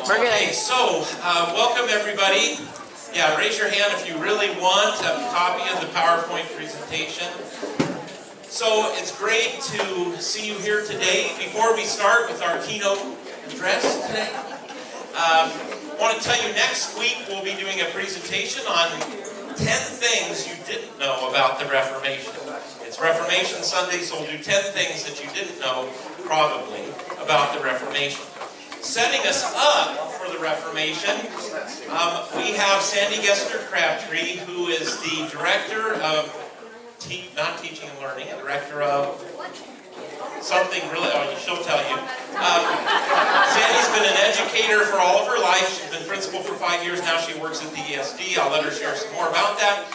Okay, so welcome everybody. Yeah, raise your hand if you really want a copy of the PowerPoint presentation. So it's great to see you here today. Before we start with our keynote address today, I want to tell you next week we'll be doing a presentation on 10 things you didn't know about the Reformation. It's Reformation Sunday, so we'll do 10 things that you didn't know, probably, about the Reformation. Setting us up for the Reformation, we have Sandy Gessner-Crabtree, who is the director of, not teaching and learning, director of something really, she'll tell you. Sandy's been an educator for all of her life. She's been principal for 5 years now. She works at the ESD. I'll let her share some more about that.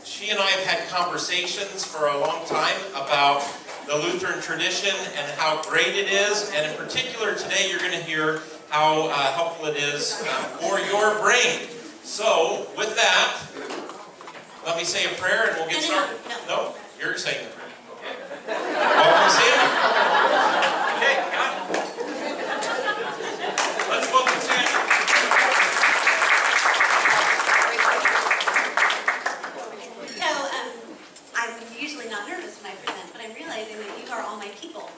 She and I have had conversations for a long time about the Lutheran tradition and how great it is, and in particular today you're going to hear how helpful it is for your brain. So, with that, let me say a prayer and we'll get started. No, you're saying the prayer. Okay. Welcome, Sandy. Okay, got it. Let's welcome Sandy. So, I'm usually not nervous when I present, but I'm realizing that you are all my people.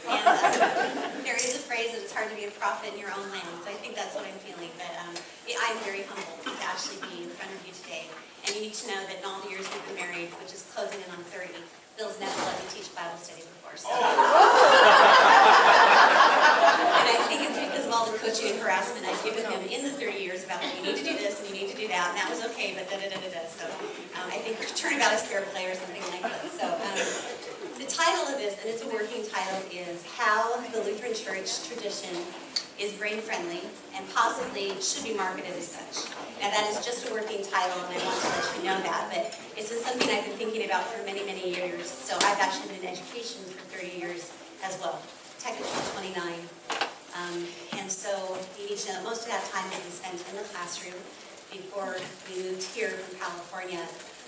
And there is a phrase that it's hard to be a prophet in your own land, so I think that's what I'm feeling. But I'm very humbled to actually be in front of you today. And you need to know that in all the years we've been married, which is closing in on 30, Bill's never let me teach Bible study before. So. And I think it's because of all the coaching and harassment I've given him in the 30 years about you need to do this and you need to do that, and that was okay, but da-da-da-da-da. So I think we're turning about a spare play or something like that. So the title of this, and it's a working title, is How the Lutheran Church Tradition is Brain-Friendly and Possibly Should Be Marketed as Such. Now that is just a working title, and I want to let you know that, but it's been something I've been thinking about for many, many years. So I've actually been in education for 30 years as well, technically 29. And so you need to know that most of that time has been spent in the classroom. Before we moved here from California,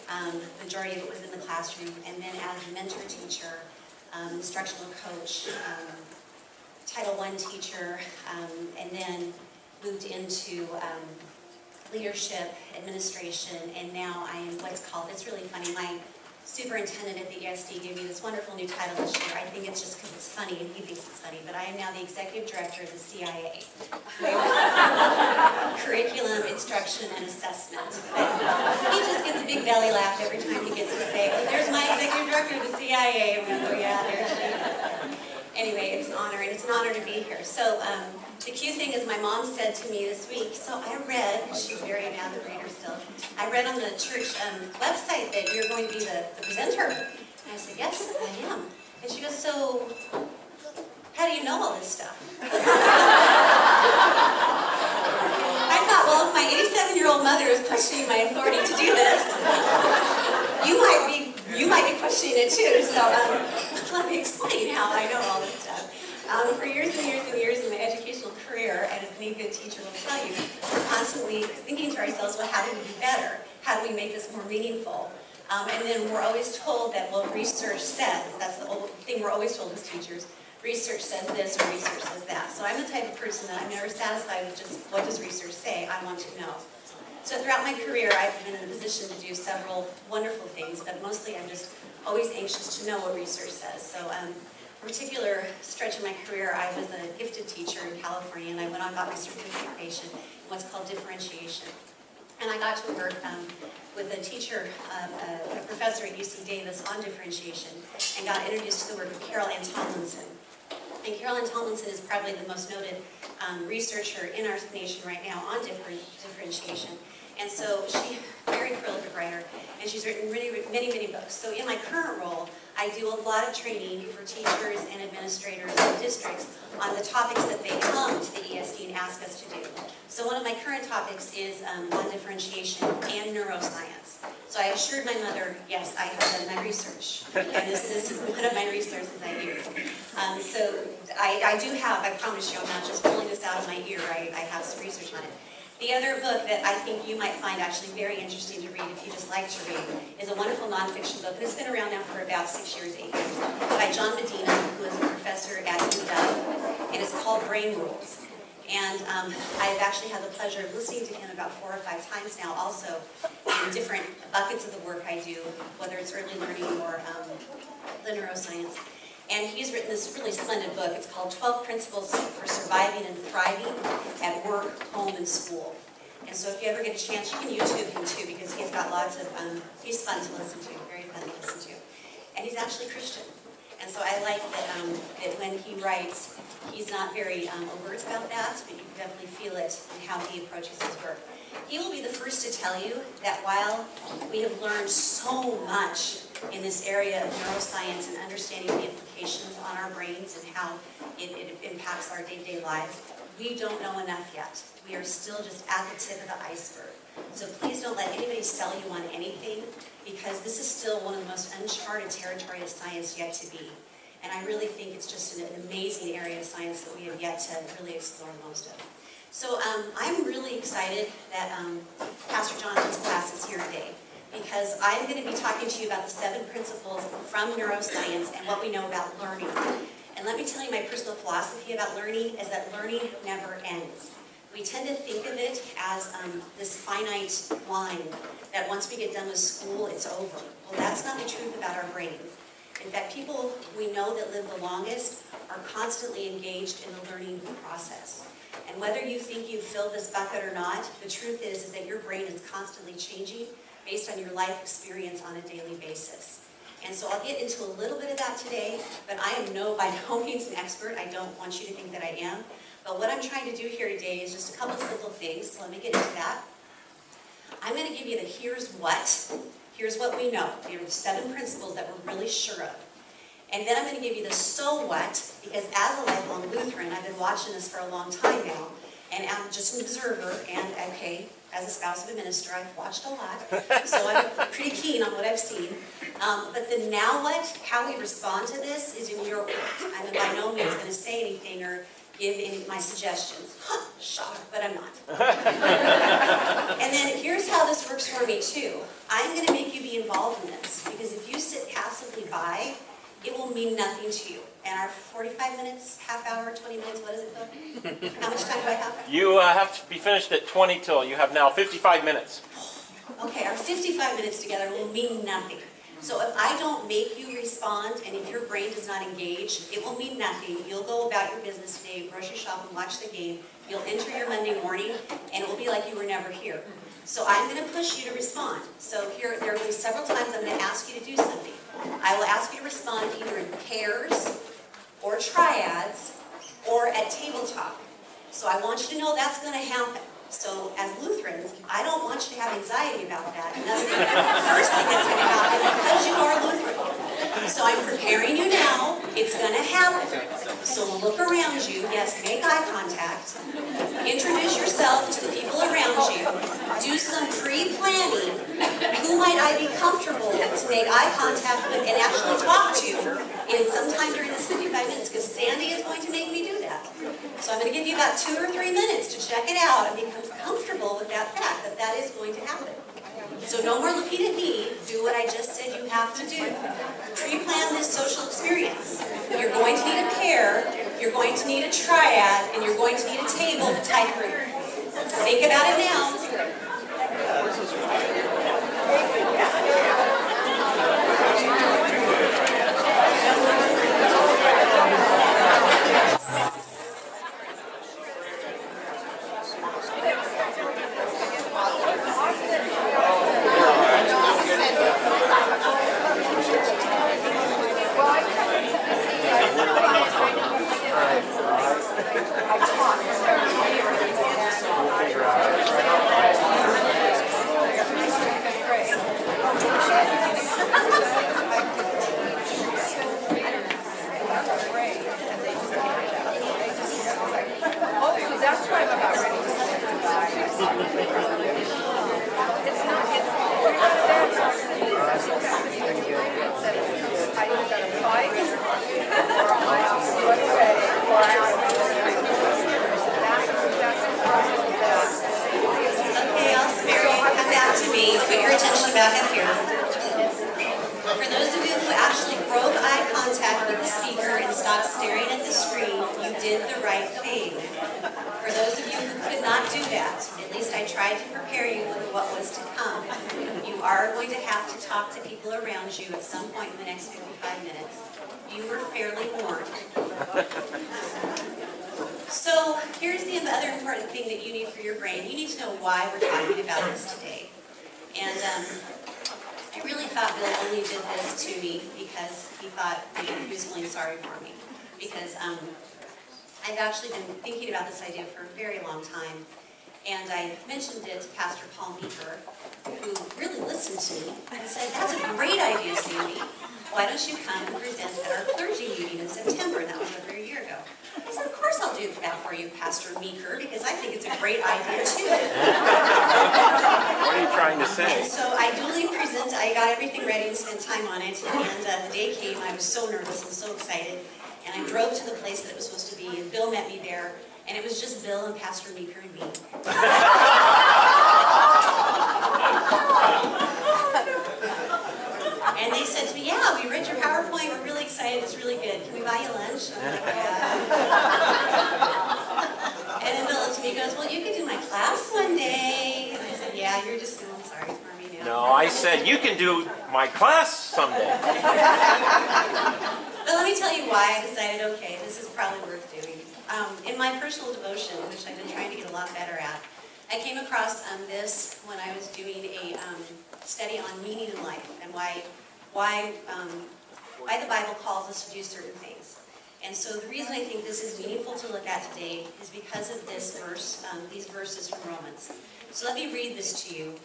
the majority of it was in the classroom, and then as a mentor teacher, instructional coach, Title I teacher, and then moved into leadership, administration, and now I am what's called, it's really funny, my superintendent at the ESD gave me this wonderful new title this year. I think it's just because it's funny and he thinks it's funny, but I am now the executive director of the CIA. Curriculum, instruction, and assessment. He just gets a big belly laugh every time he gets to say, oh, there's my executive director of the CIA. I'm like, oh yeah, there she is. Anyway, it's an honor, and it's an honor to be here. So the cute thing is my mom said to me this week, so I read, she's very an avid reader still, I read on the church website that you're going to be the presenter. And I said, yes, I am. And she goes, so how do you know all this stuff? I thought, well, if my 87-year-old mother is questioning my authority to do this, you might be questioning it too. So let me explain how I know all this stuff. For years and years and years in my educational career, and as any good teacher will tell you, we're constantly thinking to ourselves, well, how do we do better? How do we make this more meaningful? And then we're always told that, well, research says, that's the old thing we're always told as teachers, research says this or research says that. So I'm the type of person that I'm never satisfied with just what does research say, I want to know. So throughout my career, I've been in a position to do several wonderful things, but mostly I'm just always anxious to know what research says. So a particular stretch of my career, I was a gifted teacher in California, and I went on and got my certification in what's called differentiation. And I got to work with a teacher, a professor at UC Davis on differentiation, and got introduced to the work of Carol Ann Tomlinson. And Carol Ann Tomlinson is probably the most noted researcher in our nation right now on differentiation. And so she's a very prolific writer, and she's written many, many books. So in my current role, I do a lot of training for teachers and administrators and districts on the topics that they come to the ESD and ask us to do. So one of my current topics is on differentiation and neuroscience. So I assured my mother, yes, I have done my research, and this is one of my resources I use. So I do have, I promise you, I'm not just pulling this out of my ear, I have some research on it. The other book that I think you might find actually very interesting to read, if you just like to read, is a wonderful nonfiction book. It's been around now for about 6 years, 8 years, by John Medina, who is a professor at UW, and it's called Brain Rules. And I've actually had the pleasure of listening to him about 4 or 5 times now also in different buckets of the work I do, whether it's early learning or the neuroscience. And he's written this really splendid book. It's called 12 Principles for Surviving and Thriving at Work, Home, and School. And so if you ever get a chance, you can YouTube him too, because he's got lots of, he's fun to listen to, very fun to listen to. And he's actually Christian. And so I like that when he writes, he's not very overt about that, but you can definitely feel it in how he approaches his work. He will be the first to tell you that while we have learned so much in this area of neuroscience and understanding the implications on our brains and how it impacts our day-to-day lives, we don't know enough yet. We are still just at the tip of the iceberg. So please don't let anybody sell you on anything, because this is still one of the most uncharted territory of science yet to be. And I really think it's just an amazing area of science that we have yet to really explore most of. So I'm really excited that Pastor Jonathan's class is here today, because I'm going to be talking to you about the 7 principles from neuroscience and what we know about learning. And let me tell you, my personal philosophy about learning is that learning never ends. We tend to think of it as this finite line, that once we get done with school, it's over. Well, that's not the truth about our brains. In fact, people we know that live the longest are constantly engaged in the learning process. And whether you think you've filled this bucket or not, the truth is that your brain is constantly changing based on your life experience on a daily basis. And so I'll get into a little bit of that today, but I am by no means an expert. I don't want you to think that I am. But what I'm trying to do here today is just a couple simple things. So let me get into that. I'm going to give you the here's what we know. There are the 7 principles that we're really sure of. And then I'm going to give you the so what, because as a lifelong Lutheran, I've been watching this for a long time now, and I'm just an observer, and okay, as a spouse of a minister, I've watched a lot, so I'm pretty keen on what I've seen. But the now what, how we respond to this, is in your court. I'm by no means going to say anything or give any of my suggestions. Shocker, but I'm not. And then here's how this works for me too. I'm going to make you be involved in this, because if you sit passively by, it will mean nothing to you. And our 45 minutes, half hour, 20 minutes, what is it, Phil? How much time do I have? You have to be finished at 20 till. You have now 55 minutes. Okay, our 55 minutes together will mean nothing. So if I don't make you respond, and if your brain does not engage, it will mean nothing. You'll go about your business today, grocery shop, and watch the game. You'll enter your Monday morning, and it will be like you were never here. So I'm going to push you to respond. So here, there will be several times I'm going to ask you to do something. I will ask you to respond either in pairs, or triads, or at tabletop. So I want you to know that's going to happen. So as Lutherans, I don't want you to have anxiety about that. And that's the first thing that's going to happen, because you are Lutheran. So I'm preparing you now. It's going to happen. So look around you. Yes, make eye contact. Introduce yourself to the people around you. Do some pre-planning. Who might I be comfortable to make eye contact with and actually talk to in sometime during this 55 minutes, because Sandy is going to make me do that. So I'm going to give you about 2 or 3 minutes to check it out and become comfortable with that fact that that is going to happen. So no more looking at me. Do what I just said you have to do. Pre-plan this social experience. You're going to need a pair, you're going to need a triad, and you're going to need a table to type group. Think about it now. did the right thing. For those of you who could not do that, at least I tried to prepare you for what was to come. You are going to have to talk to people around you at some point in the next 55 minutes. You were fairly warned. So here's the other important thing that you need for your brain. You need to know why we're talking about this today. And I really thought Bill only did this to me because he thought maybe he was feeling sorry for me. Because I've actually been thinking about this idea for a very long time. And I mentioned it to Pastor Paul Meeker, who really listened to me and said, "That's a great idea, Sandy. Why don't you come and present at our clergy meeting in September?" And that was over a year ago. I said, "Of course I'll do that for you, Pastor Meeker, because I think it's a great idea too." What are you trying to say? And so I duly presented, I got everything ready and spent time on it, and the day came, I was so nervous and so excited, and I drove to the place that it was supposed to be, and Bill met me there, and it was just Bill and Pastor Meeker and me. And they said to me, "Yeah, we read your PowerPoint, we're really excited, it's really good. Can we buy you lunch?" I'm like, "Yeah." And then Bill looked at me and goes, "Well, you could do my class one day." And I said, "Yeah, you're just feeling sorry for me now." No, I said you can do my class someday. But let me tell you why I decided, okay, this is probably worth doing. In my personal devotion, which I've been trying to get a lot better at, I came across this when I was doing a study on meaning in life and why the Bible calls us to do certain things. And so the reason I think this is meaningful to look at today is because of this verse, these verses from Romans. So let me read this to you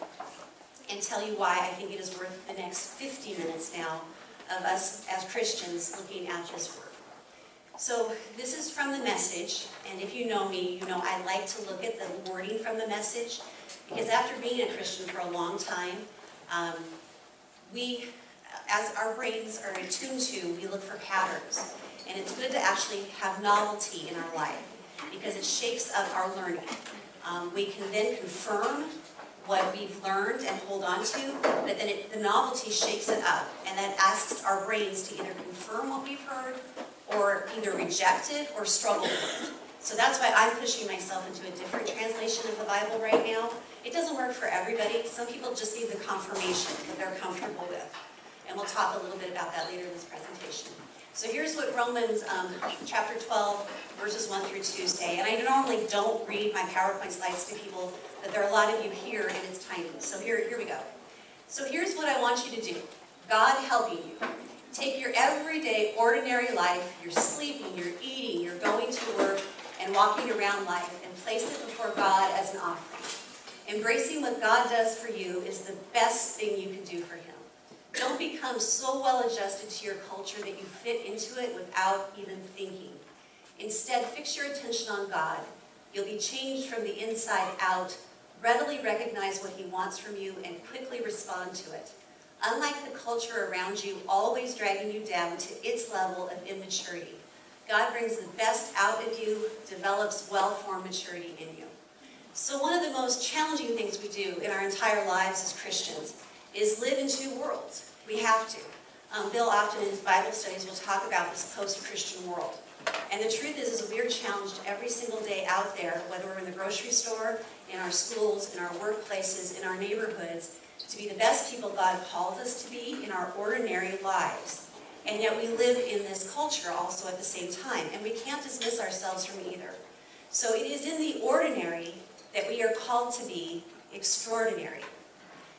and tell you why I think it is worth the next 50 minutes now of us as Christians looking at this word. So this is from the Message, and if you know me, you know I like to look at the wording from the Message, because after being a Christian for a long time, we, as our brains are attuned to, we look for patterns. And it's good to actually have novelty in our life, because it shakes up our learning. We can then confirm what we've learned and hold on to, but then the novelty shakes it up, and that asks our brains to either confirm what we've heard, or either reject it or struggle with it. So that's why I'm pushing myself into a different translation of the Bible right now. It doesn't work for everybody. Some people just need the confirmation that they're comfortable with. And we'll talk a little bit about that later in this presentation. So here's what Romans chapter 12, verses 1 through 2 say. And I normally don't read my PowerPoint slides to people, but there are a lot of you here, and it's tiny. So here we go. So here's what I want you to do. God helping you. Take your everyday, ordinary life, you're sleeping, you're eating, you're going to work, and walking around life, and place it before God as an offering. Embracing what God does for you is the best thing you can do for Him. Don't become so well adjusted to your culture that you fit into it without even thinking. Instead, fix your attention on God. You'll be changed from the inside out, readily recognize what He wants from you, and quickly respond to it. Unlike the culture around you, always dragging you down to its level of immaturity, God brings the best out of you, develops well-formed maturity in you. So one of the most challenging things we do in our entire lives as Christians is live in two worlds. We have to. Bill often in his Bible studies will talk about this post-Christian world. And the truth is we are challenged every single day out there, whether we're in the grocery store, in our schools, in our workplaces, in our neighborhoods, to be the best people God calls us to be in our ordinary lives. And yet we live in this culture also at the same time, and we can't dismiss ourselves from either. So it is in the ordinary that we are called to be extraordinary.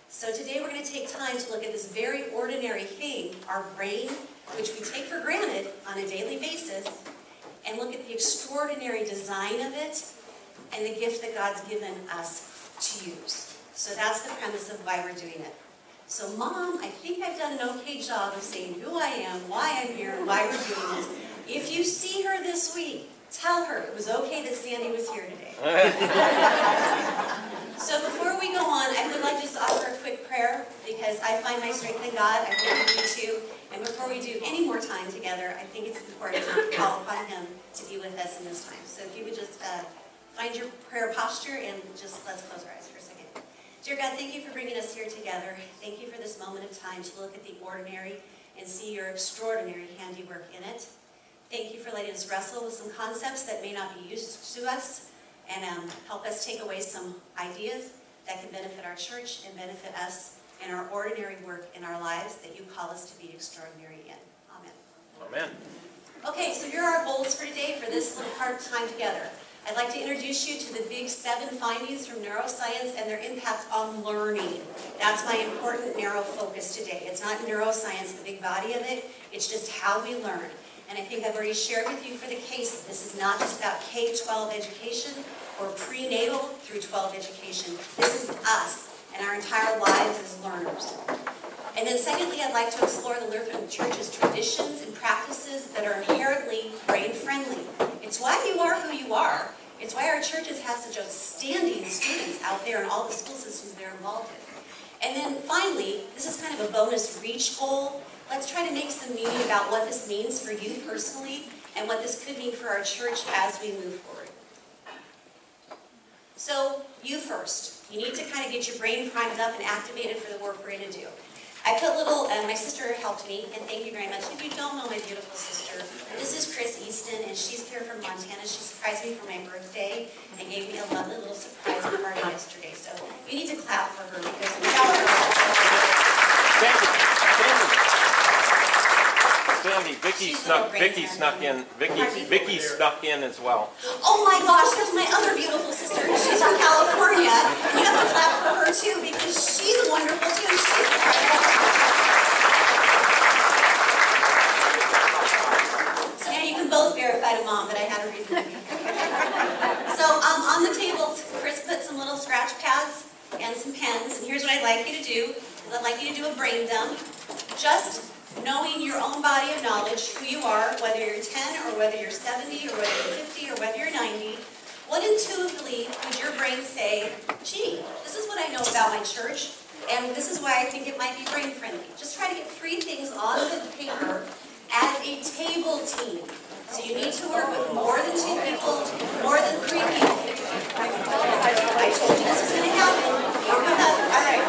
So today we're going to take time to look at this very ordinary thing, our brain, which we take for granted on a daily basis, and look at the extraordinary design of it and the gift that God's given us to use. So that's the premise of why we're doing it. So Mom, I think I've done an okay job of saying who I am, why I'm here, and why we're doing this. If you see her this week, tell her it was okay that Sandy was here today. So before we go on, I would like to just offer a quick prayer, because I find my strength in God. I hope you do too. And before we do any more time together, I think it's important to call upon Him to be with us in this time. So if you would just find your prayer posture and just let's close our eyes for a second. Dear God, thank you for bringing us here together. Thank you for this moment of time to look at the ordinary and see your extraordinary handiwork in it. Thank you for letting us wrestle with some concepts that may not be used to us and help us take away some ideas that can benefit our church and benefit us in our ordinary work in our lives that you call us to be extraordinary in. Amen. Amen. Okay, so here are our goals for today for this little part of time together. I'd like to introduce you to the big 7 findings from neuroscience and their impact on learning. That's my important narrow focus today. It's not neuroscience, the big body of it, it's just how we learn. And I think I've already shared with you for the case that this is not just about K-12 education or prenatal through 12 education. This is us and our entire lives as learners. And then secondly, I'd like to explore the Lutheran Church's traditions and practices that are inherently brain-friendly. It's why you are who you are. It's why our churches have such outstanding students out there in all the school systems they're involved in. And then finally, this is kind of a bonus reach goal. Let's try to make some meaning about what this means for you personally and what this could mean for our church as we move forward. So, you first. You need to kind of get your brain primed up and activated for the work we're going to do. I put little, my sister helped me, and thank you very much. If you don't know my beautiful sister, this is Chris Easton, and she's here from Montana. She surprised me for my birthday and gave me a lovely little surprise party yesterday. So you need to clap for her because without her... Sandy, Vicky snuck in as well. Oh my gosh, there's my other beautiful sister. She's from California. You have to clap for her too because she's wonderful too. So now you can both verify to Mom that I had a reason to be here. So on the table, Chris put some little scratch pads and some pens. And here's what I'd like you to do. I'd like you to do a brain dump. Just knowing your own body of knowledge, who you are, whether you're 10 or whether you're 70 or whether you're 50 or whether you're 90, what intuitively would your brain say, gee, this is what I know about my church, and this is why I think it might be brain friendly. Just try to get 3 things on the paper as a table team. So you need to work with more than 2 people, more than 3 people. I told you this was going to happen. All right.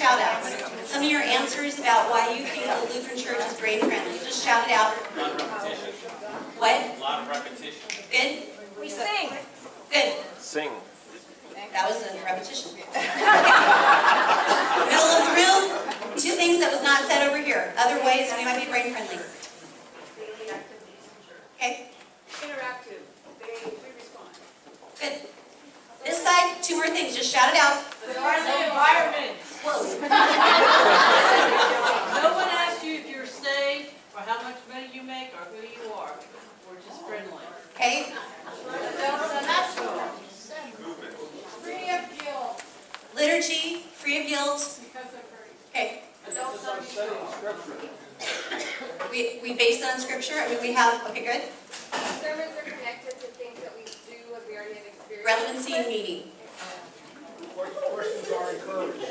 shout outs. Some of your answers about why you think the Lutheran Church is brain friendly. Just shout it out. A lot of repetition. What? A lot of repetition. Good? We sing. Good. Sing. That was a repetition. Middle of the room, two things that was not said over here. Other ways we might be brain friendly. Okay? Interactive. We respond. Good. This side, two more things. Just shout it out. The environment. Whoa. No one asks you if you're saved, or how much money you make, or who you are. We're just friendly. Okay? Free of guilt. Liturgy, free of guilt. Because of her. Okay. Adults on We base it on scripture. I mean, we have, okay, good. Sermons are connected to things that we do and we already have experience. Relevancy and meaning. Questions are encouraged.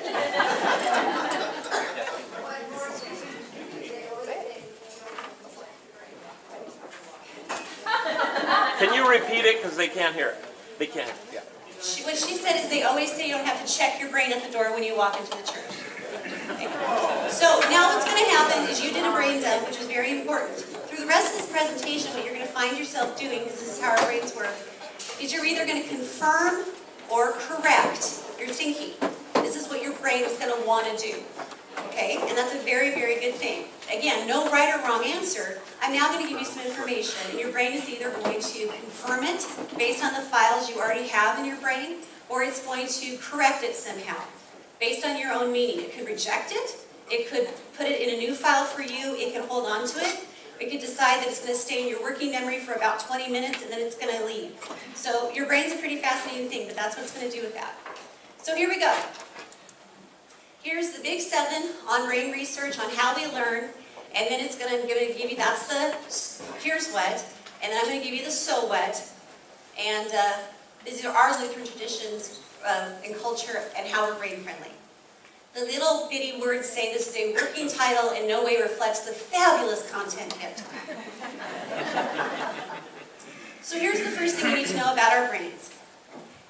Can you repeat it? Because they can't hear it. They can't. Yeah. What she said is they always say you don't have to check your brain at the door when you walk into the church. Okay. So now what's going to happen is you did a brain dump, which was very important. Through the rest of this presentation, what you're going to find yourself doing, because this is how our brains work, is you're either going to confirm or correct your thinking. This is what your brain is going to want to do. Okay? And that's a very, very good thing. Again, no right or wrong answer. I'm now going to give you some information, and your brain is either going to confirm it based on the files you already have in your brain, or it's going to correct it somehow, based on your own meaning. It could reject it. It could put it in a new file for you. It can hold on to it. It could decide that it's going to stay in your working memory for about 20 minutes, and then it's going to leave. So your brain's a pretty fascinating thing, but that's what it's going to do with that. So here we go. Here's the big 7 on brain research on how we learn, and then it's going to give you, that's the here's what, and then I'm going to give you the so what, and these are our Lutheran traditions and culture and how we're brain friendly. The little bitty words say this is a working title in no way reflects the fabulous content yet. So here's the first thing you need to know about our brains.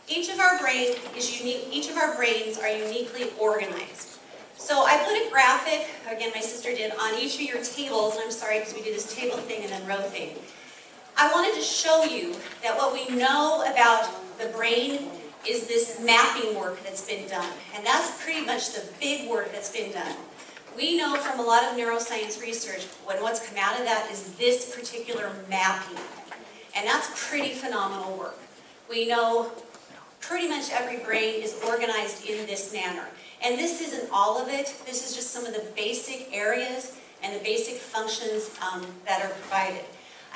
Each of our brains is unique. Each of our brains are uniquely organized. So I put a graphic, again my sister did, on each of your tables, and I'm sorry because we do this table thing and then row thing. I wanted to show you that what we know about the brain is this mapping work that's been done. And that's pretty much the big work that's been done. We know from a lot of neuroscience research, what's come out of that is this particular mapping. And that's pretty phenomenal work. We know pretty much every brain is organized in this manner. And this isn't all of it. This is just some of the basic areas and the basic functions that are provided.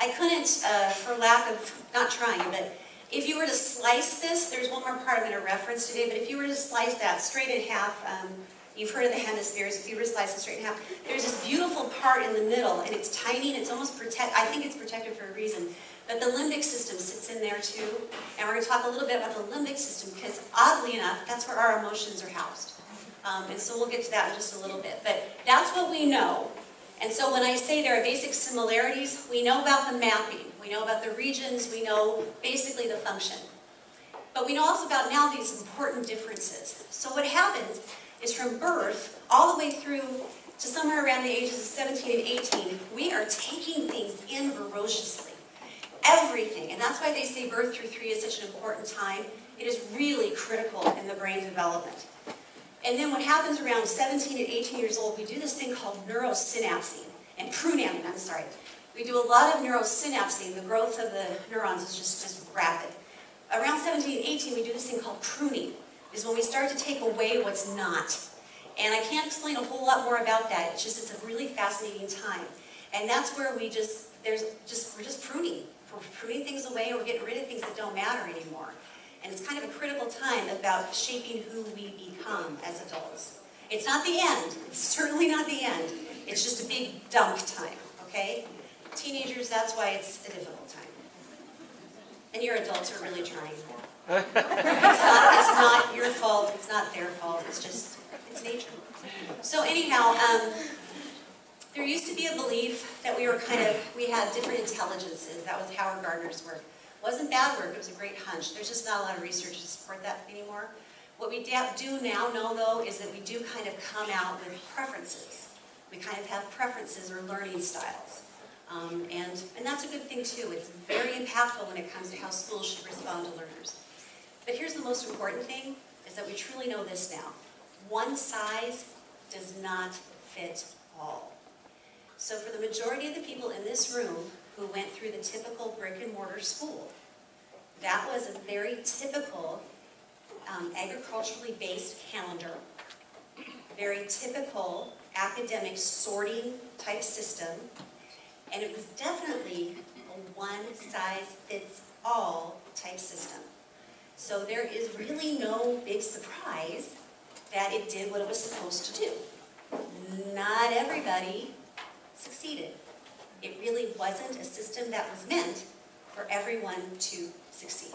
I couldn't, for lack of not trying, but if you were to slice this, there's one more part I'm going to reference today, but if you were to slice that straight in half, you've heard of the hemispheres, if you were to slice it straight in half, there's this beautiful part in the middle, and it's tiny, and it's almost I think it's protected for a reason. But the limbic system sits in there too, and we're going to talk a little bit about the limbic system, because oddly enough, that's where our emotions are housed. And so we'll get to that in just a little bit. But that's what we know. And so when I say there are basic similarities, we know about the mapping, we know about the regions, we know basically the function. But we know also about now these important differences. So what happens is from birth all the way through to somewhere around the ages of 17 and 18, we are taking things in voraciously. Everything. And that's why they say birth through 3 is such an important time. It is really critical in the brain development. And then what happens around 17 and 18 years old, we do this thing called neurosynapsing, and pruning, I'm sorry. We do a lot of neurosynapsing. The growth of the neurons is just rapid. Around 17 and 18, we do this thing called pruning, is when we start to take away what's not. And I can't explain a whole lot more about that. It's a really fascinating time. And that's where we're just pruning. We're pruning things away, or we're getting rid of things that don't matter anymore. And it's kind of a critical time about shaping who we become as adults. It's not the end. It's certainly not the end. It's just a big dump time, okay? Teenagers, that's why it's a difficult time. And your adults are really trying. It's not your fault. It's not their fault. It's nature. So anyhow, there used to be a belief that we had different intelligences. That was Howard Gardner's work. It wasn't bad work, it was a great hunch. There's just not a lot of research to support that anymore. What we do now know, though, is that we do kind of come out with preferences. We kind of have preferences or learning styles. And that's a good thing, too. It's very impactful when it comes to how schools should respond to learners. But here's the most important thing, is that we truly know this now. One size does not fit all. So for the majority of the people in this room who went through the typical brick and mortar school, that was a very typical agriculturally based calendar, very typical academic sorting type system, and it was definitely a one-size-fits-all type system. So there is really no big surprise that it did what it was supposed to do. Not everybody succeeded. It really wasn't a system that was meant for everyone to succeed.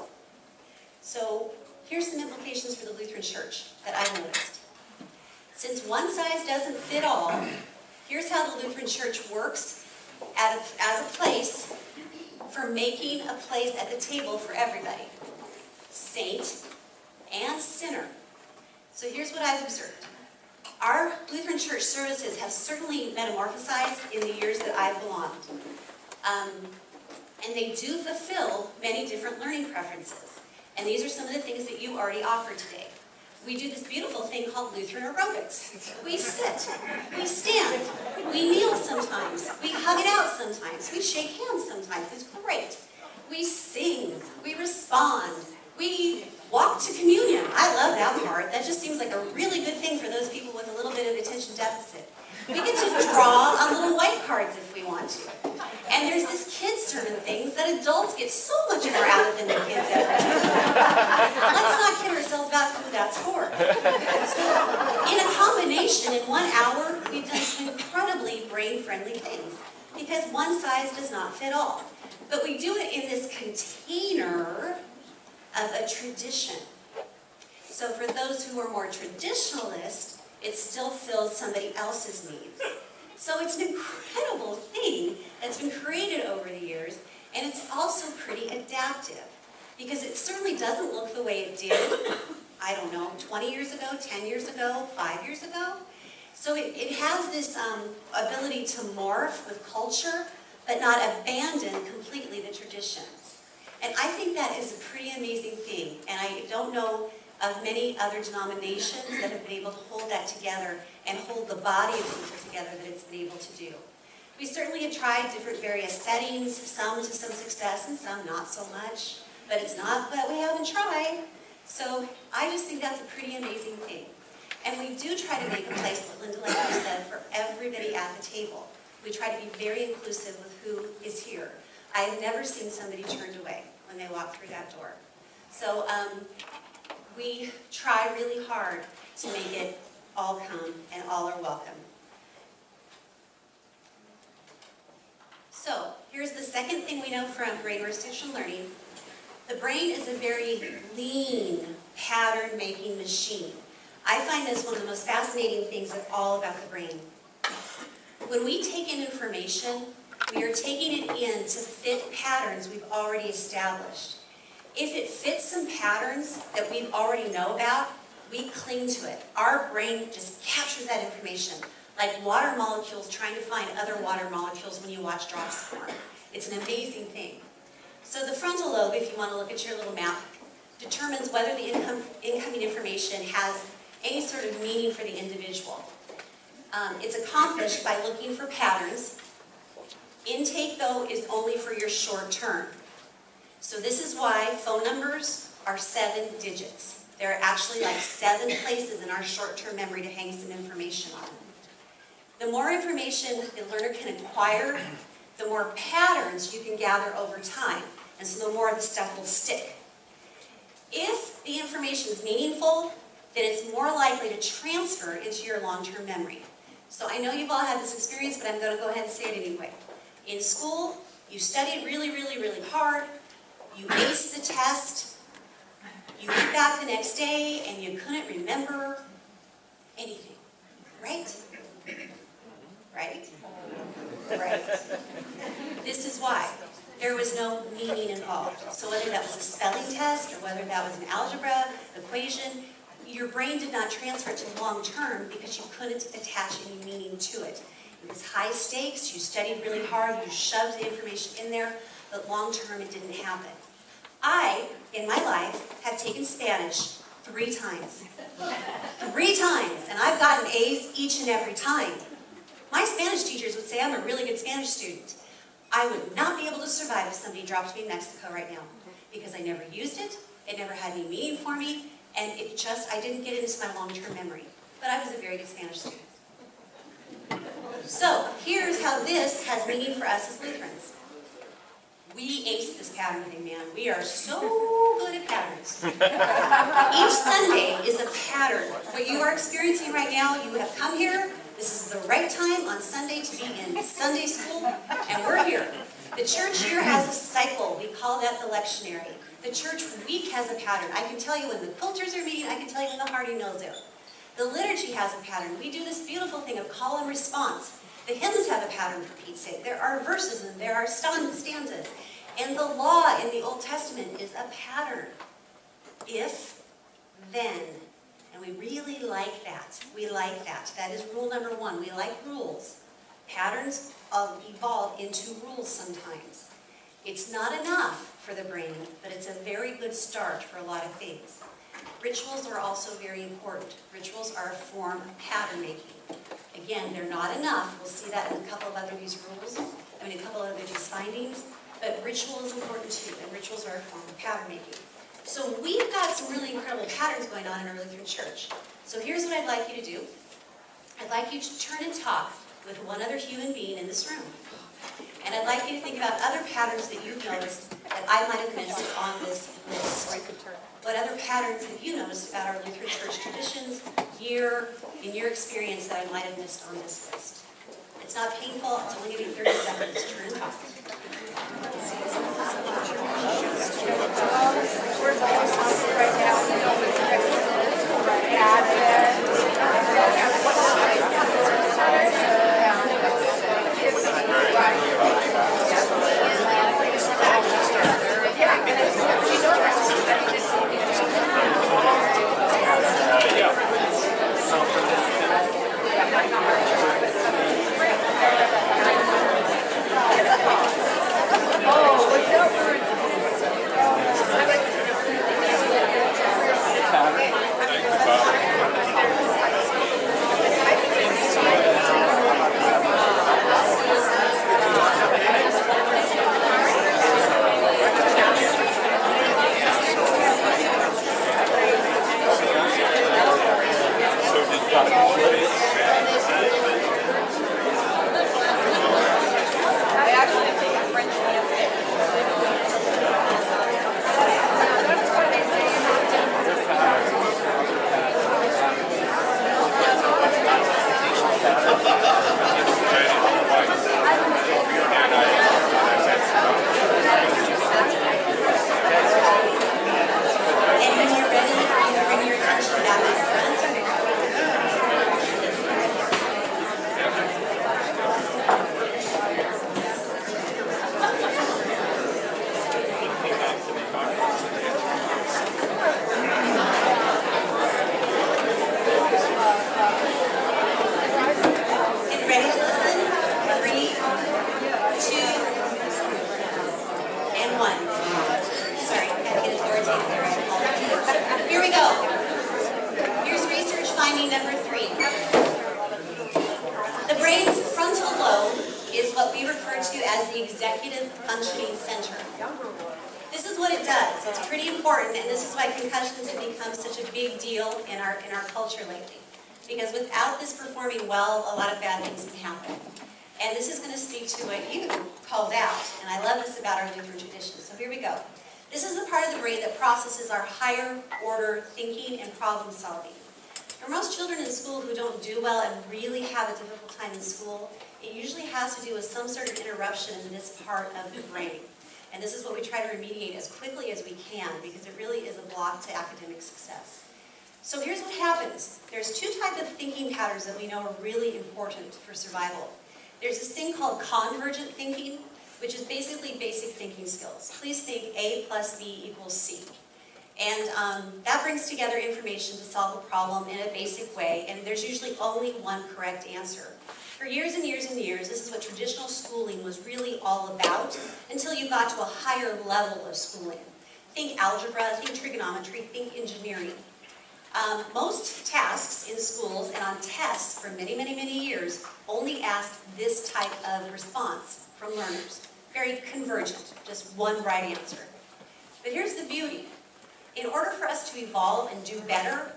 So here's some implications for the Lutheran Church that I've noticed. Since one size doesn't fit all, here's how the Lutheran Church works as a place for making a place at the table for everybody. Saint and sinner. So here's what I've observed. Our Lutheran Church services have certainly metamorphosized in the years that I've belonged. And they do fulfill many different learning preferences. And these are some of the things that you already offer today. We do this beautiful thing called Lutheran Aerobics. We sit, we stand, we kneel sometimes, we hug it out sometimes, we shake hands sometimes. It's great. We sing, we respond, we walk to communion. I love that part. That just seems like a really good thing for those people with a little bit of attention deficit. We get to draw on little white cards if we want to. And there's this kids sermon things that adults get so much more out of than the kids ever do. Let's not kid ourselves about who that's for. So, in a combination, in 1 hour, we've done some incredibly brain-friendly things. Because one size does not fit all. But we do it in this container of a tradition. So for those who are more traditionalist, it still fills somebody else's needs. So it's an incredible thing that's been created over the years, and it's also pretty adaptive, because it certainly doesn't look the way it did, I don't know, 20 years ago, 10 years ago, 5 years ago. So it has this ability to morph with culture, but not abandon completely the traditions. And I think that is a pretty amazing thing, and I don't know of many other denominations that have been able to hold that together and hold the body of people together that it's been able to do. We certainly have tried different various settings, some to some success and some not so much, but it's not that we haven't tried. So I just think that's a pretty amazing thing. And we do try to make a place, Linda, like you said, for everybody at the table. We try to be very inclusive with who is here. I have never seen somebody turned away when they walk through that door. So we try really hard to make it all come and all are welcome. So here's the second thing we know from brain restriction learning. The brain is a very lean pattern-making machine. I find this one of the most fascinating things of all about the brain. When we take in information, we are taking it in to fit patterns we've already established. If it fits some patterns that we already know about, we cling to it. Our brain just captures that information, like water molecules trying to find other water molecules when you watch drops form. It's an amazing thing. So the frontal lobe, if you want to look at your little map, determines whether the incoming information has any sort of meaning for the individual. It's accomplished by looking for patterns. Intake, though, is only for your short term. So this is why phone numbers are 7 digits. There are actually like 7 places in our short-term memory to hang some information on. The more information the learner can acquire, the more patterns you can gather over time, and so the more of the stuff will stick. If the information is meaningful, then it's more likely to transfer into your long-term memory. So I know you've all had this experience, but I'm going to go ahead and say it anyway. In school, you studied really, really, really hard, you aced the test, you went back the next day, and you couldn't remember anything, right? Right? Right. This is why. There was no meaning involved. So whether that was a spelling test, or whether that was an algebra equation, your brain did not transfer it to long term because you couldn't attach any meaning to it. It was high stakes, you studied really hard, you shoved the information in there, but long term it didn't happen. I, in my life, have taken Spanish 3 times. 3 times, and I've gotten A's each and every time. My Spanish teachers would say I'm a really good Spanish student. I would not be able to survive if somebody dropped me in Mexico right now, because I never used it, it never had any meaning for me, and I didn't get it into my long-term memory. But I was a very good Spanish student. So, here's how this has meaning for us as Lutherans. We ace this pattern thing, man. We are so good at patterns. Each Sunday is a pattern. What you are experiencing right now, you have come here. This is the right time on Sunday to be in Sunday school, and we're here. The church year has a cycle. We call that the lectionary. The church week has a pattern. I can tell you when the quilters are meeting. I can tell you when the Hardy Mills are. The liturgy has a pattern. We do this beautiful thing of call and response. The hymns have a pattern, for Pete's sake. There are verses and there are stanzas. And the law in the Old Testament is a pattern. If, then. And we really like that. We like that. That is rule number 1. We like rules. Patterns evolve into rules sometimes. It's not enough for the brain, but it's a very good start for a lot of things. Rituals are also very important. Rituals are a form of pattern making. Again, they're not enough. We'll see that in a couple of other these rules, a couple of other these findings, but ritual is important too, and rituals are a form of pattern making. So we've got some really incredible patterns going on in our Lutheran Church. So here's what I'd like you to do. I'd like you to turn and talk with one other human being in this room. And I'd like you to think about other patterns that you've noticed that I might have missed on this list. What other patterns have you noticed about our Lutheran Church traditions, in your experience, that I might have missed on this list? It's not painful. It's only going to be 30 seconds. Turn and talk. Because without this performing well, a lot of bad things can happen. And this is going to speak to what you called out, and I love this about our Lutheran tradition. So here we go. This is the part of the brain that processes our higher order thinking and problem solving. For most children in school who don't do well and really have a difficult time in school, it usually has to do with some sort of interruption in this part of the brain. And this is what we try to remediate as quickly as we can, because it really is a block to academic success. So here's what happens. There's 2 types of thinking patterns that we know are really important for survival. There's this thing called convergent thinking, which is basically basic thinking skills. Please think A plus B equals C. And that brings together information to solve a problem in a basic way, and there's usually only one correct answer. For years and years and years, this is what traditional schooling was really all about, until you got to a higher level of schooling. Think algebra, think trigonometry, think engineering. Most tasks in schools and on tests for many, many, many years only asked this type of response from learners. Very convergent, just one right answer. But here's the beauty. In order for us to evolve and do better,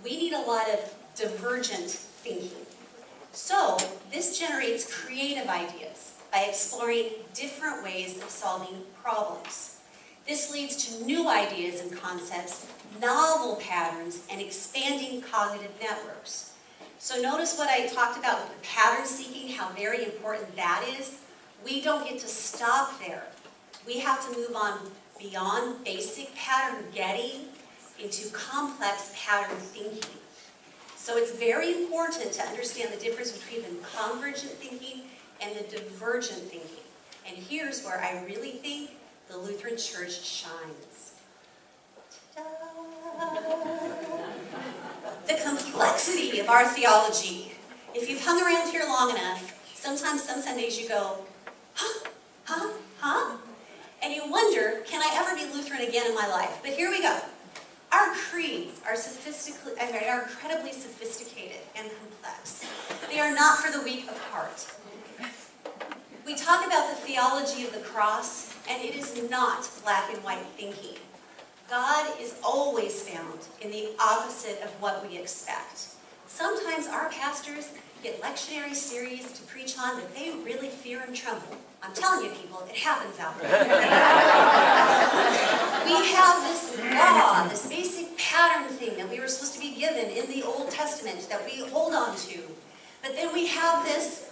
we need a lot of divergent thinking. So this generates creative ideas by exploring different ways of solving problems. This leads to new ideas and concepts, novel patterns, and expanding cognitive networks. So notice what I talked about with the pattern seeking, how very important that is. We don't get to stop there. We have to move on beyond basic pattern getting into complex pattern thinking. So it's very important to understand the difference between the convergent thinking and the divergent thinking. And here's where I really think the Lutheran Church shines. The complexity of our theology. If you've hung around here long enough, sometimes some Sundays you go, huh? And you wonder, can I ever be Lutheran again in my life? But here we go. Our creeds are incredibly sophisticated and complex. They are not for the weak of heart. We talk about the theology of the cross, and it is not black and white thinking. God is always found in the opposite of what we expect. Sometimes our pastors get lectionary series to preach on that they really fear and tremble. I'm telling you, people, it happens out there. We have this law, this basic pattern thing that we were supposed to be given in the Old Testament that we hold on to. But then we have this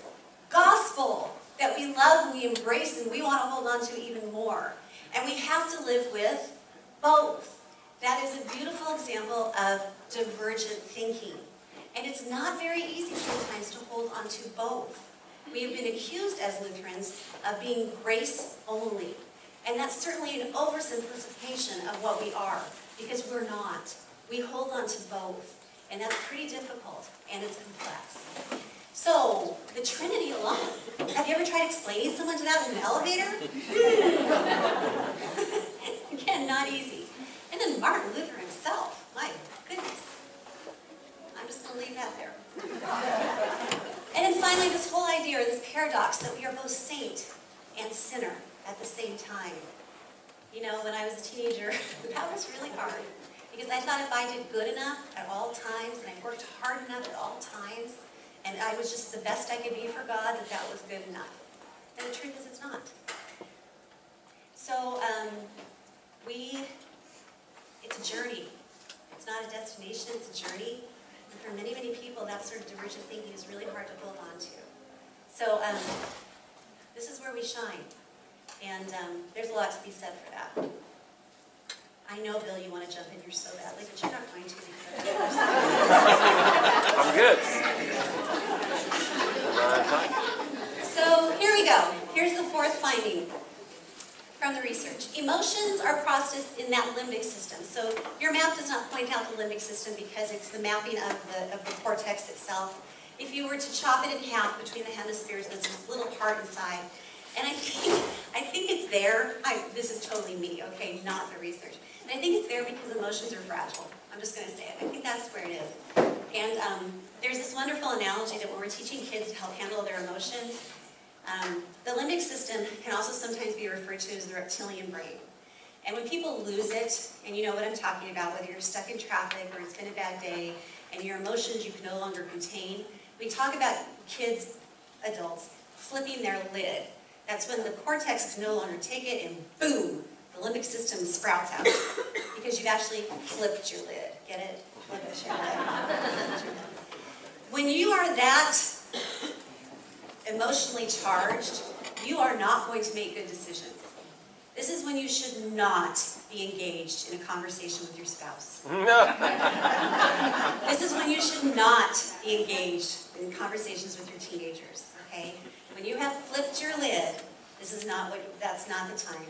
gospel that we love and we embrace and we want to hold on to even more. And we have to live with both. That is a beautiful example of divergent thinking. And it's not very easy sometimes to hold on to both. We have been accused as Lutherans of being grace only. And that's certainly an oversimplification of what we are, because we're not. We hold on to both. And that's pretty difficult, and it's complex. So, the Trinity alone. Have you ever tried explaining someone to that in an elevator? Again, not easy. And then Martin Luther himself. My goodness. I'm just going to leave that there. And then finally, this whole idea, or this paradox, that we are both saint and sinner at the same time. You know, when I was a teenager, that was really hard. Because I thought if I did good enough at all times, and I worked hard enough at all times, and I was just the best I could be for God, that was good enough. And the truth is, it's not. So, it's a journey. It's not a destination, it's a journey. And for many, many people, that sort of divergent thinking is really hard to hold on to. So, this is where we shine. And there's a lot to be said for that. I know, Bill, you want to jump in here so badly, but you're not going to because I'm good. So here we go. Here's the fourth finding from the research. Emotions are processed in that limbic system. So your map does not point out the limbic system because it's the mapping of the cortex itself. If you were to chop it in half between the hemispheres, there's this little part inside. And I think it's there. This is totally me, okay, not the research. And I think it's there because emotions are fragile. I'm just going to say it. I think that's where it is. And there's this wonderful analogy that when we're teaching kids to help handle their emotions, the limbic system can also sometimes be referred to as the reptilian brain. And when people lose it, and you know what I'm talking about, whether you're stuck in traffic or it's been a bad day, and your emotions you can no longer contain, we talk about kids, adults, flipping their lid. That's when the cortex can no longer take it, and boom, the limbic system sprouts out. Because you've actually flipped your lid. Get it? Flipped your lid. When you are that emotionally charged, you are not going to make good decisions. This is when you should not be engaged in a conversation with your spouse. This is when you should not be engaged in conversations with your teenagers, okay? When you have flipped your lid, That's not the time.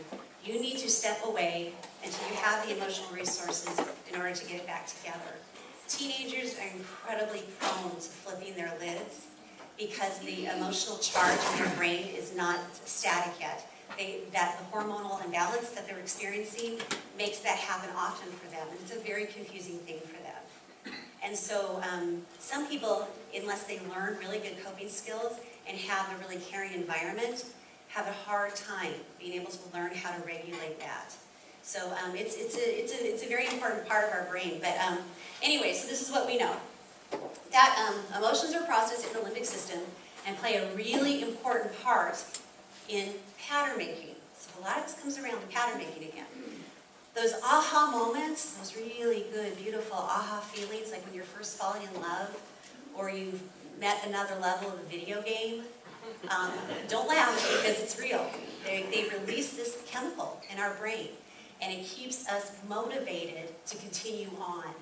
You need to step away until you have the emotional resources in order to get it back together. Teenagers are incredibly prone to flipping their lids because the emotional charge in their brain is not static yet. The hormonal imbalance that they're experiencing makes that happen often for them. And it's a very confusing thing for them. And so some people, unless they learn really good coping skills and have a really caring environment, have a hard time being able to learn how to regulate that. So it's a very important part of our brain. But anyway, so this is what we know. That emotions are processed in the limbic system and play a really important part in pattern making. So a lot of this comes around to pattern making again. Those aha moments, those really good, beautiful aha feelings, like when you're first falling in love or you've met another level of a video game, don't laugh because it's real. They release this chemical in our brain and it keeps us motivated to continue on.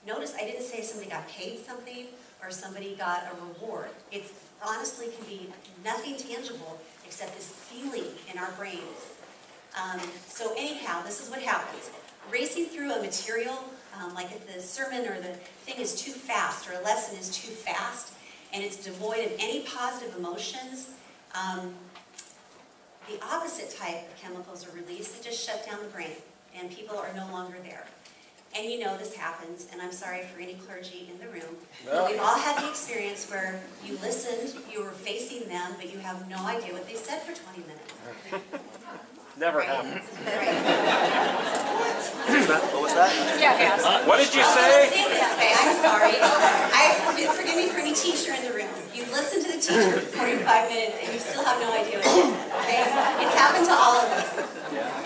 Notice I didn't say somebody got paid something or somebody got a reward. It honestly can be nothing tangible except this feeling in our brains. So anyhow, this is what happens. Racing through a material, like if the sermon or the thing is too fast or a lesson is too fast and it's devoid of any positive emotions, the opposite type of chemicals are released that just shut down the brain and people are no longer there. And you know this happens, and I'm sorry for any clergy in the room, but we've all had the experience where you listened, you were facing them, but you have no idea what they said for 20 minutes. Never Right? happened. Right. What was that? Yeah, it has. What did you Let's say? say it this way, I'm sorry. Forgive me for any teacher in the room. You've listened to the teacher for 45 minutes and you still have no idea what they said, okay? It's happened to all of us.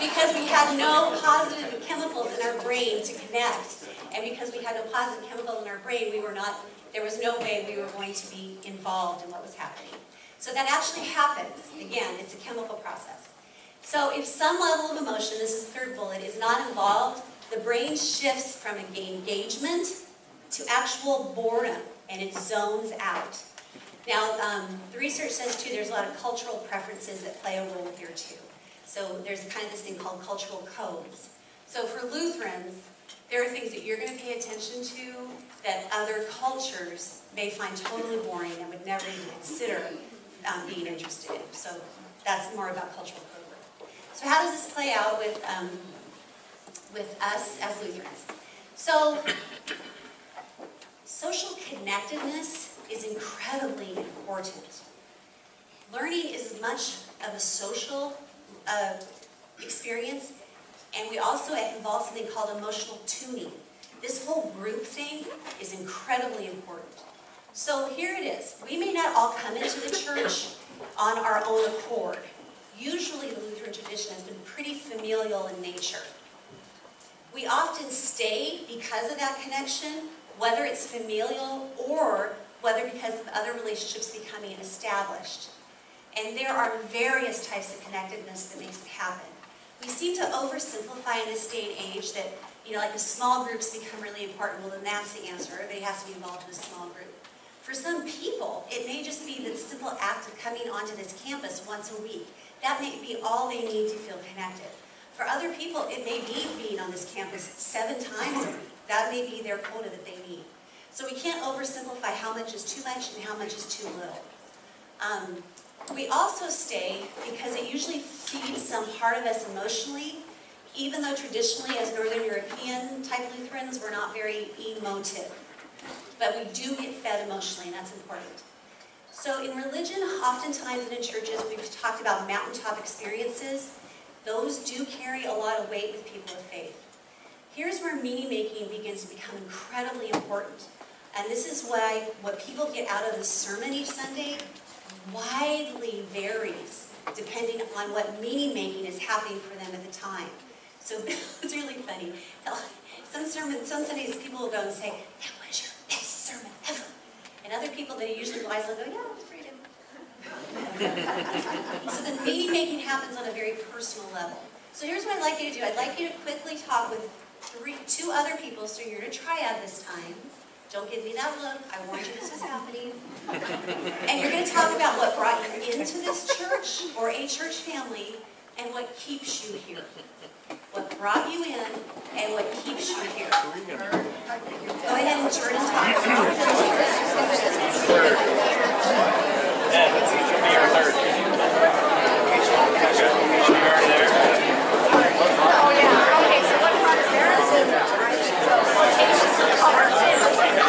Because we had no positive chemicals in our brain to connect, and because we had no positive chemicals in our brain, there was no way we were going to be involved in what was happening. So that actually happens. Again, it's a chemical process. So if some level of emotion, this is the third bullet, is not involved, the brain shifts from engagement to actual boredom, and it zones out. Now, the research says, too, there's a lot of cultural preferences that play a role here, too. So there's kind of this thing called cultural codes. So for Lutherans, there are things that you're going to pay attention to that other cultures may find totally boring and would never even consider being interested in. So that's more about cultural code work. So how does this play out with us as Lutherans? So social connectedness is incredibly important. Learning is as much of a social experience, and we also involve something called emotional tuning. This whole group thing is incredibly important. So here it is. We may not all come into the church on our own accord. Usually the Lutheran tradition has been pretty familial in nature. We often stay because of that connection, whether it's familial or whether because of other relationships becoming established. And there are various types of connectedness that makes it happen. We seem to oversimplify in this day and age that, like if small groups become really important, well then that's the answer. Everybody has to be involved in a small group. For some people, it may just be the simple act of coming onto this campus once a week. That may be all they need to feel connected. For other people, it may be being on this campus 7 times a week. That may be their quota that they need. So we can't oversimplify how much is too much and how much is too little. We also stay because it usually feeds some part of us emotionally, even though traditionally as Northern European type Lutherans, we're not very emotive. But we do get fed emotionally, and that's important. So in religion, oftentimes and in churches, we've talked about mountaintop experiences. Those do carry a lot of weight with people of faith. Here's where meaning making begins to become incredibly important. And this is why what people get out of the sermon each Sunday widely varies depending on what meaning making is happening for them at the time. So it's really funny. Some Sundays people will go and say, that was your best sermon ever. And other people that are usually wise will go, yeah, it was pretty good. So the meaning making happens on a very personal level. So here's what I'd like you to do. I'd like you to quickly talk with 2 other people, so you're in a triad this time. Don't give me that look. I warned you this was happening. And you're going to talk about what brought you into this church or a church family and what keeps you here. What brought you in and what keeps you here. Go ahead and turn and talk. Yeah, this should be your third. Oh, yeah. Okay, so what part is there? So, location, colors, location,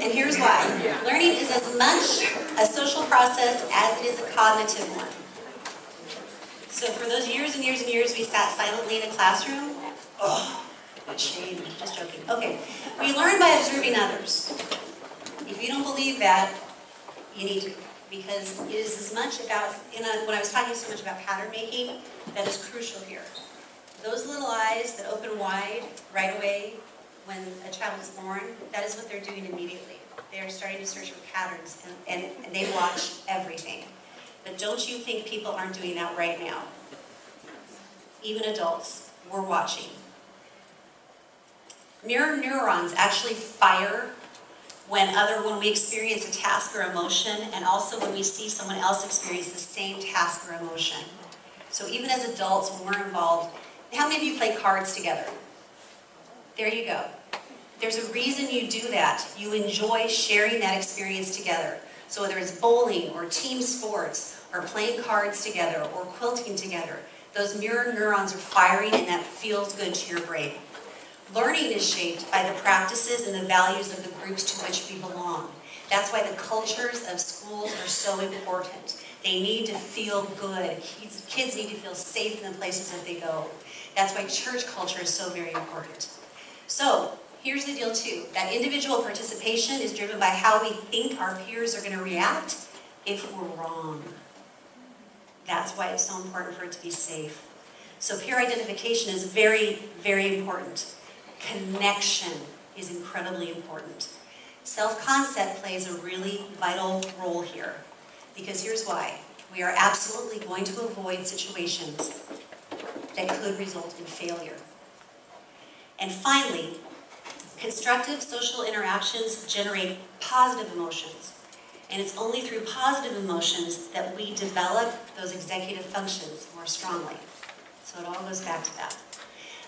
And here's why. Learning is as much a social process as it is a cognitive one. So for those years and years and years we sat silently in a classroom, oh, what shame, just joking. Okay, we learn by observing others. If you don't believe that, you need to, because it is as much about, when I was talking so much about pattern making, that is crucial here. Those little eyes that open wide right away when a child is born, that is what they're doing immediately. They're starting to search for patterns, and they watch everything. But don't you think people aren't doing that right now? Even adults, we're watching. Mirror neurons actually fire when we experience a task or emotion, and also when we see someone else experience the same task or emotion. So even as adults, when we're involved, how many of you play cards together? There you go. There's a reason you do that. You enjoy sharing that experience together. So whether it's bowling or team sports or playing cards together or quilting together, those mirror neurons are firing and that feels good to your brain. Learning is shaped by the practices and the values of the groups to which we belong. That's why the cultures of schools are so important. They need to feel good. Kids need to feel safe in the places that they go. That's why church culture is so very important. So, here's the deal too. That individual participation is driven by how we think our peers are going to react if we're wrong. That's why it's so important for it to be safe. So peer identification is very, very important. Connection is incredibly important. Self-concept plays a really vital role here. Because here's why. We are absolutely going to avoid situations that could result in failure. And finally, constructive social interactions generate positive emotions. And it's only through positive emotions that we develop those executive functions more strongly. So it all goes back to that.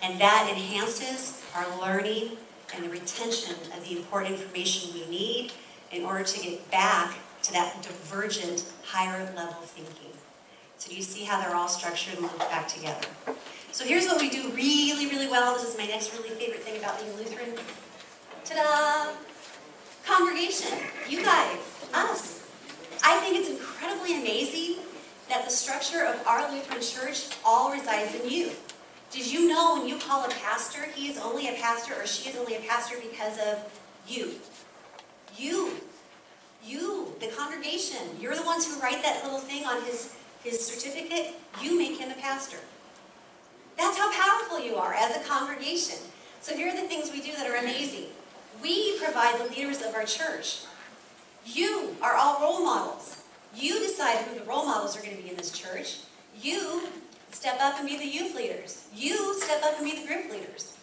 And that enhances our learning and the retention of the important information we need in order to get back to that divergent, higher level thinking. So do you see how they're all structured and linked back together? So here's what we do really, really well. This is my next really favorite thing about being Lutheran. Ta-da! Congregation. You guys. Us. I think it's incredibly amazing that the structure of our Lutheran church all resides in you. Did you know when you call a pastor, he is only a pastor or she is only a pastor because of you? You, the congregation. You're the ones who write that little thing on his certificate. You make him a pastor. That's how powerful you are as a congregation. So here are the things we do that are amazing. We provide the leaders of our church. You are all role models. You decide who the role models are going to be in this church. You step up and be the youth leaders. You step up and be the group leaders.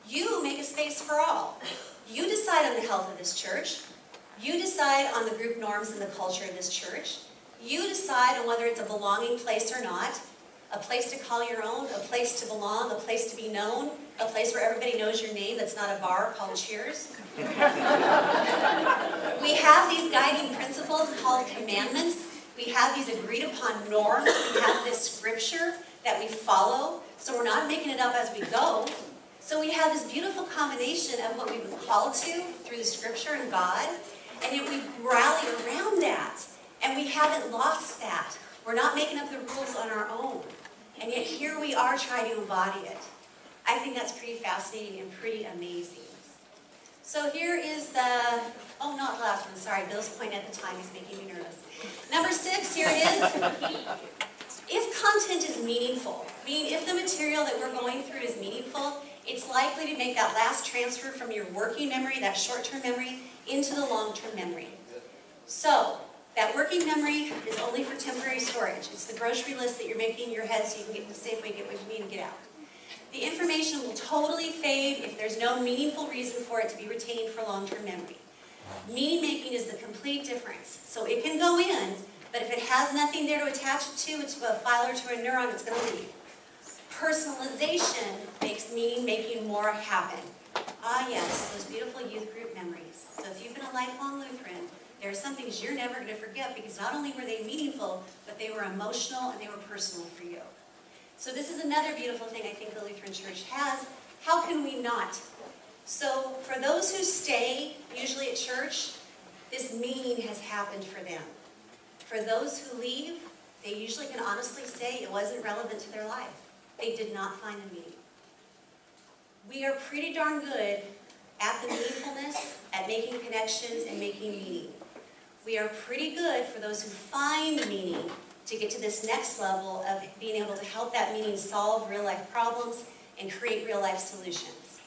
You make a space for all. You decide on the health of this church. You decide on the group norms and the culture of this church. You decide on whether it's a belonging place or not, a place to call your own, a place to belong, a place to be known, a place where everybody knows your name that's not a bar called Cheers. We have these guiding principles called commandments. We have these agreed upon norms. We have this scripture that we follow, so we're not making it up as we go. So we have this beautiful combination of what we've been called to through the scripture and God, and yet we rally around that, and we haven't lost that. We're not making up the rules on our own, and yet here we are trying to embody it. I think that's pretty fascinating and pretty amazing. So here is the, oh, not the last one, sorry, Bill's pointing at the time, he's making me nervous. Number 6, here it is. If content is meaningful, meaning if the material that we're going through is meaningful, it's likely to make that last transfer from your working memory, that short-term memory, into the long-term memory. So, that working memory is only for temporary storage. It's the grocery list that you're making in your head so you can get to the Safeway, get what you need and get out. The information will totally fade if there's no meaningful reason for it to be retained for long-term memory. Meaning making is the complete difference. So it can go in, but if it has nothing there to attach it to a file or to a neuron, it's going to leave. Personalization makes meaning making more happen. Ah yes, those beautiful youth group memories. So if you've been a lifelong Lutheran, there are some things you're never going to forget because not only were they meaningful, but they were emotional and they were personal for you. So this is another beautiful thing I think the Lutheran Church has. How can we not? So for those who stay, usually at church, this meaning has happened for them. For those who leave, they usually can honestly say it wasn't relevant to their life. They did not find a meaning. We are pretty darn good at the meaningfulness, at making connections and making meaning. We are pretty good for those who find meaning to get to this next level of being able to help that meaning solve real-life problems and create real-life solutions.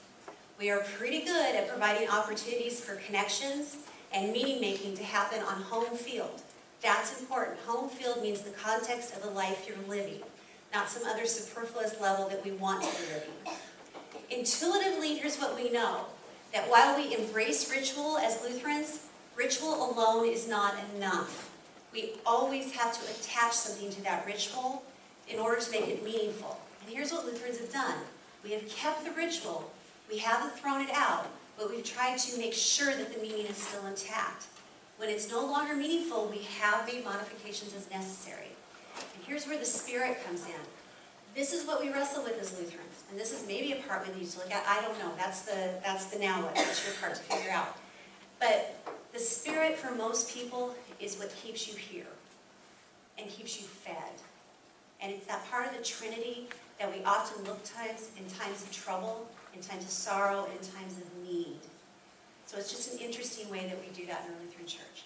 We are pretty good at providing opportunities for connections and meaning-making to happen on home field. That's important. Home field means the context of the life you're living, not some other superfluous level that we want to be living. Intuitively, here's what we know, that while we embrace ritual as Lutherans, ritual alone is not enough. We always have to attach something to that ritual in order to make it meaningful. And here's what Lutherans have done. We have kept the ritual, we haven't thrown it out, but we've tried to make sure that the meaning is still intact. When it's no longer meaningful, we have made modifications as necessary. And here's where the Spirit comes in. This is what we wrestle with as Lutherans, and this is maybe a part we need to look at. I don't know. That's the now what. That's your part to figure out. But the Spirit for most people is what keeps you here and keeps you fed. And it's that part of the Trinity that we often look times in times of trouble, in times of sorrow, in times of need. So it's just an interesting way that we do that in the Lutheran Church.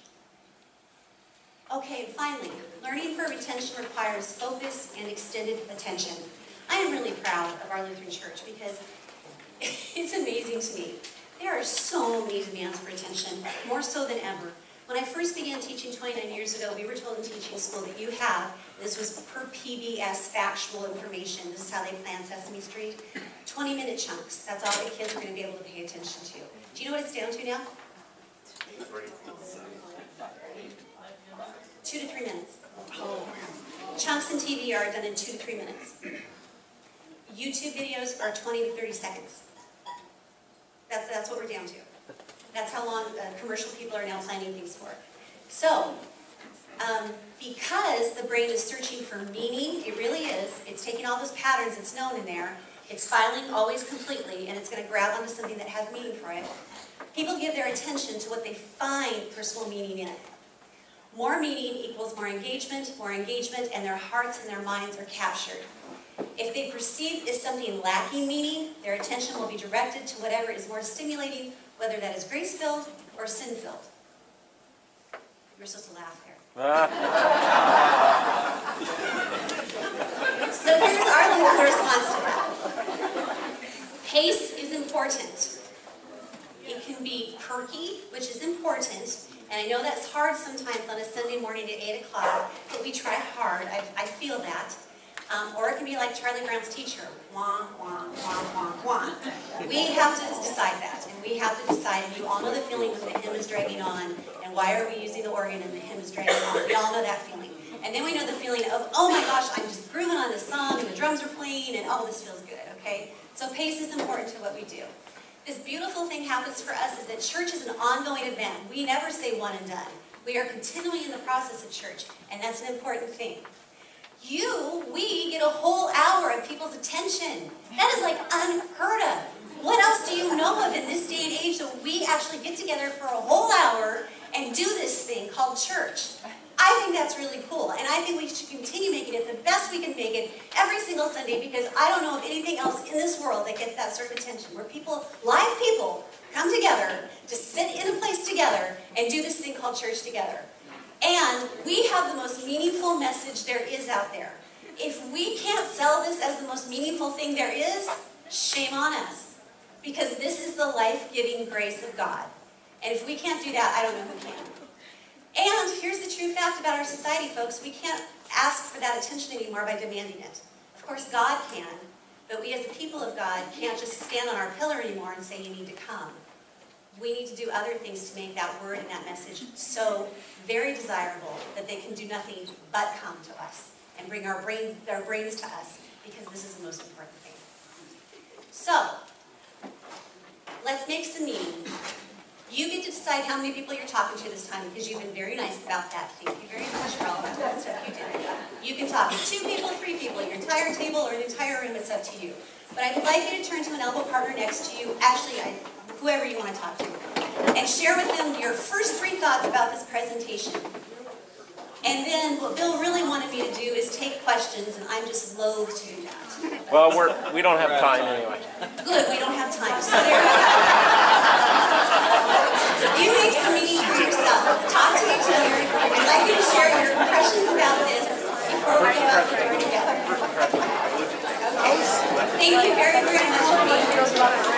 Okay, and finally, learning for retention requires focus and extended attention. I am really proud of our Lutheran Church because it's amazing to me. There are so many demands for attention, more so than ever. When I first began teaching 29 years ago, we were told in teaching school that you have, this was per PBS factual information, this is how they plan Sesame Street, 20-minute chunks. That's all the kids are going to be able to pay attention to. Do you know what it's down to now? 2 to 3 minutes. Chunks in TV are done in 2 to 3 minutes. YouTube videos are 20 to 30 seconds. That's what we're down to. That's how long commercial people are now planning things for. So, because the brain is searching for meaning, it really is, it's taking all those patterns it's known in there, it's filing always completely, and it's going to grab onto something that has meaning for it. People give their attention to what they find personal meaning in. More meaning equals more engagement, and their hearts and their minds are captured. If they perceive as something lacking meaning, their attention will be directed to whatever is more stimulating, whether that is grace-filled or sin-filled. You're supposed to laugh there. So here's our little response to that. Pace is important. It can be perky, which is important, and I know that's hard sometimes on a Sunday morning at 8 o'clock, but we try hard. I feel that. Or it can be like Charlie Brown's teacher, wah, wah, wah, wah, wah. We have to decide that, and we have to decide, and you all know the feeling when the hymn is dragging on, and why are we using the organ and the hymn is dragging on? We all know that feeling. And then we know the feeling of, oh my gosh, I'm just grooving on this song, and the drums are playing, and oh, this feels good, okay? So pace is important to what we do. This beautiful thing happens for us is that church is an ongoing event. We never say one and done. We are continually in the process of church, and that's an important thing. We get a whole hour of people's attention. That is like unheard of. What else do you know of in this day and age that we actually get together for a whole hour and do this thing called church? I think that's really cool, and I think we should continue making it the best we can make it every single Sunday, because I don't know of anything else in this world that gets that sort of attention, where people, live people, come together to sit in a place together and do this thing called church together. And we have the most meaningful message there is out there. If we can't sell this as the most meaningful thing there is, shame on us, because this is the life-giving grace of God. And if we can't do that, I don't know who can. And here's the true fact about our society, folks. We can't ask for that attention anymore by demanding it. Of course, God can, but we as the people of God can't just stand on our pillar anymore and say, you need to come. We need to do other things to make that word and that message so very desirable that they can do nothing but come to us and bring our brains to us, because this is the most important thing. So, let's make some meaning. You get to decide how many people you're talking to this time, because you've been very nice about that. Thank you very much for all of that stuff you did. You can talk to 2 people, 3 people, your entire table, or an entire room. It's up to you. But I'd like you to turn to an elbow partner next to you. Actually, whoever you want to talk to. and share with them your first 3 thoughts about this presentation. And then what Bill really wanted me to do is take questions, and I'm just loath to do that. Well, we don't have time anyway. Good, we don't have time. So there you make some meaning for yourself. Talk to each other. I'd like you to share your impressions about this before we go out the door together. Okay? Thank you very, very much for being here.